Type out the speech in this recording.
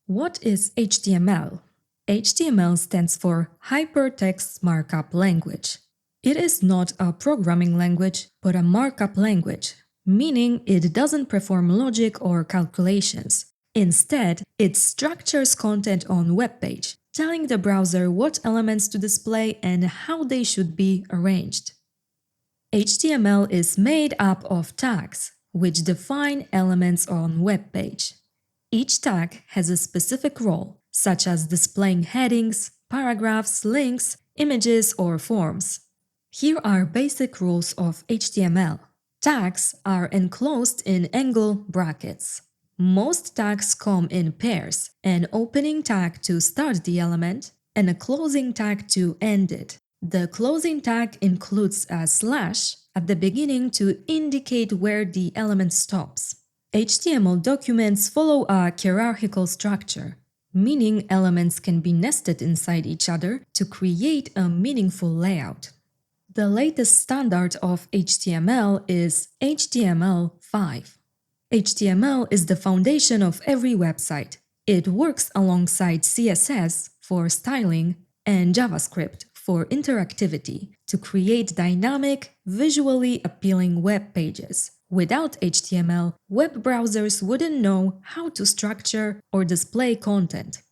What is HTML? HTML stands for Hypertext Markup Language. It is not a programming language, but a markup language, meaning it doesn't perform logic or calculations. Instead, it structures content on web page, telling the browser what elements to display and how they should be arranged. HTML is made up of tags, which define elements on web page. Each tag has a specific role, such as displaying headings, paragraphs, links, images, or forms. Here are basic rules of HTML. Tags are enclosed in angle brackets. Most tags come in pairs, an opening tag to start the element and a closing tag to end it. The closing tag includes a slash at the beginning to indicate where the element stops. HTML documents follow a hierarchical structure, meaning elements can be nested inside each other to create a meaningful layout. The latest standard of HTML is HTML5. HTML is the foundation of every website. It works alongside CSS for styling and JavaScript for interactivity to create dynamic, visually appealing web pages. Without HTML, web browsers wouldn't know how to structure or display content.